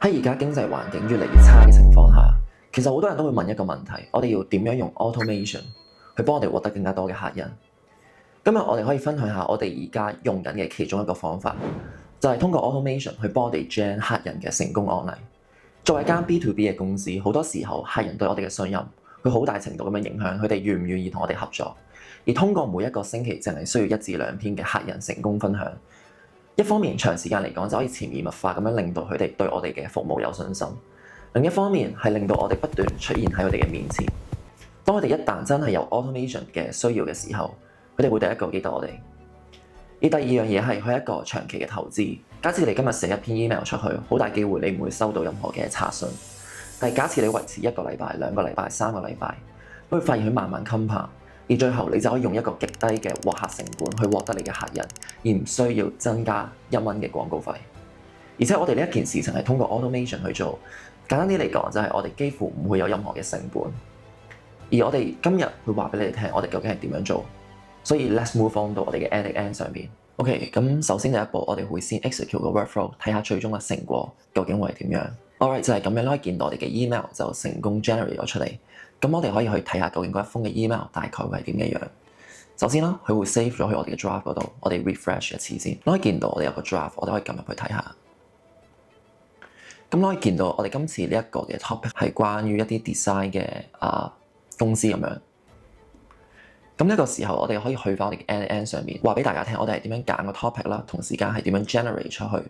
喺而家經濟環境越嚟越差嘅情況下，其實好多人都會問一個問題：我哋要點樣用 automation 去幫我哋獲得更加多嘅客人？今日我哋可以分享下我哋而家用緊嘅其中一個方法，就係通過 automation 去幫我哋 gen 客人嘅成功案例。作為間 B to B 嘅公司，好多時候客人對我哋嘅信任，會好大程度咁樣影響佢哋願唔願意同我哋合作。而通過每一個星期淨係需要1至2篇嘅客人成功分享，一方面長時間嚟講就可以潛移默化咁樣令到佢哋對我哋嘅服務有信心；另一方面係令到我哋不斷出現喺佢哋嘅面前。當我哋一旦真係有 automation 嘅需要嘅時候，佢哋會第一個記得我哋。而第二樣嘢係佢一個長期嘅投資。假設你今日寫一篇 email 出去，好大機會你唔會收到任何嘅查詢。但係假設你維持1個禮拜、2個禮拜、3個禮拜，你會發現佢慢慢 compound，而最後你就可以用一個極低嘅獲客成本去獲得你嘅客人，而唔需要增加1蚊嘅廣告費。而且我哋呢一件事情係通過 automation 去做，簡單啲嚟講就係我哋幾乎唔會有任何嘅成本。而我哋今日會話俾你哋聽，我哋究竟係點樣做。所以 let's move on 到我哋嘅 end上邊。OK， 咁首先第一步，我哋會先 execute 個 workflow， 睇下最終嘅成果究竟會係點樣。Alright， 就係咁樣可以見到我哋嘅 email 就成功 generate 咗出嚟。咁我哋可以去睇下究竟嗰一封嘅 email 大概會係點嘅樣。首先啦，佢會 save 咗去我哋嘅 draft 嗰度，我哋 refresh 一次先。可以見到我哋有個 draft，我哋可以撳入去睇下。咁可以見到我哋今次呢一個嘅 topic 係關於一啲 design 嘅公司咁樣。咁呢個時候，我哋可以去翻我哋嘅 end 上面，話俾大家聽，我哋係點樣揀個 topic 啦，同時間係點樣 generate 出去，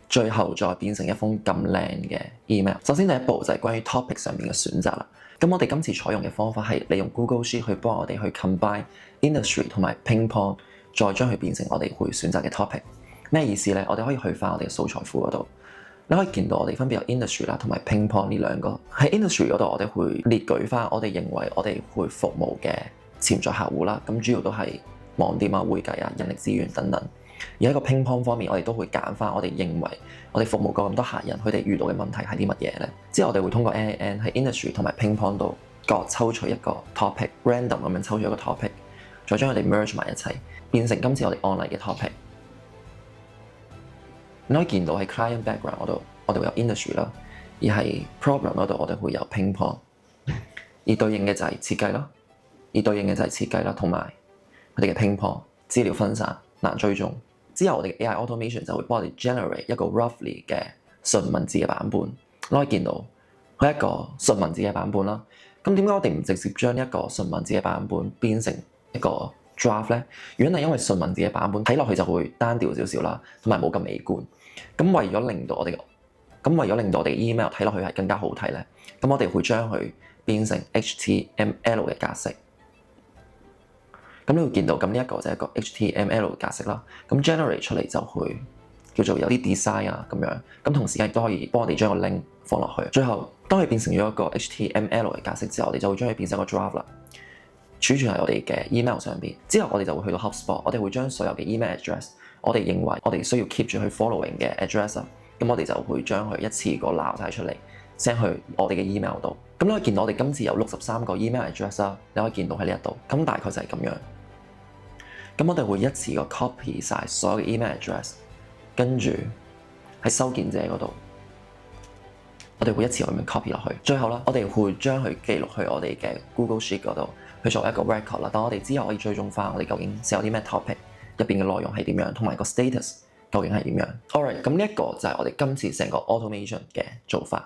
最後再變成一封咁靚嘅 email。首先第一步就係關於 topic 上面嘅選擇啦。咁我哋今次採用嘅方法係利用 Google Sheet 去幫我哋去 combine industry 同埋 pain point，再將佢變成我哋會選擇嘅 topic。咩意思呢？我哋可以去翻我哋嘅素材庫嗰度，你可以見到我哋分別有 industry 啦同埋 pain point 呢兩個。喺 industry 嗰度，我哋會列舉翻我哋認為我哋會服務嘅潛在客戶啦，咁主要都係網店啊、會計啊、人力資源等等。而喺個 pain point 方面，我哋都會揀翻我哋認為我哋服務過咁多客人，佢哋遇到嘅問題係啲乜嘢咧？之後我哋會通過 N 喺 industry 同埋 pain point 度各抽取一個 topic，random 咁樣抽取一個 topic， 再將佢哋 merge 埋一齊，變成今次我哋案例嘅 topic。你可以見到喺 client background 嗰度，我哋會有 industry 啦，而係 problem 嗰度我哋會有 pain point， 而對應嘅就係設計啦。而對應嘅就係設計啦，同埋佢哋嘅 pain point， 資料分散難追蹤。之後我哋嘅 AI automation 就會幫我哋 generate 一個 roughly 嘅純文字嘅版本。你可以見到佢係一個純文字嘅版本啦。咁點解我哋唔直接將一個純文字嘅版本變成一個 draft 咧？原因係因為純文字嘅版本睇落去就會單調少少啦，同埋冇咁美觀。咁為咗令到我哋嘅 email 睇落去係更加好睇咧，咁我哋會將佢變成 HTML 嘅格式。咁你會見到，咁呢一個就係一個 HTML 格式啦。咁 generate 出嚟就會叫做有啲 design 啊咁樣。咁同時間亦都可以幫我哋將個 link 放落去。最後，當佢變成咗一個 HTML 嘅格式之後，我哋就會將佢變成一個 draft 啦，儲存喺我哋嘅 email 上邊。之後我哋就會去到 HubSpot，我哋會將所有嘅 email address， 我哋認為我哋需要 keep 住去 following 嘅 address 啊，咁我哋就會將佢一次過撈晒出嚟 send 去我哋嘅 email 度。咁你可以見到我哋今次有63個 email address 啦，你可以見到喺呢一度。咁大概就係咁樣。咁我哋會一次過 copy 晒所有嘅 email address， 跟住喺收件者嗰度，我哋會一次過咁樣 copy 落去。最後啦，我哋會將佢記錄去我哋嘅 Google Sheet 嗰度，去做一個 record 啦。當我哋之後可以追蹤翻我哋究竟寫有啲咩 topic， 入邊嘅內容係點樣，同埋個 status 究竟係點樣。Alright，咁呢一個就係我哋今次成個 automation 嘅做法。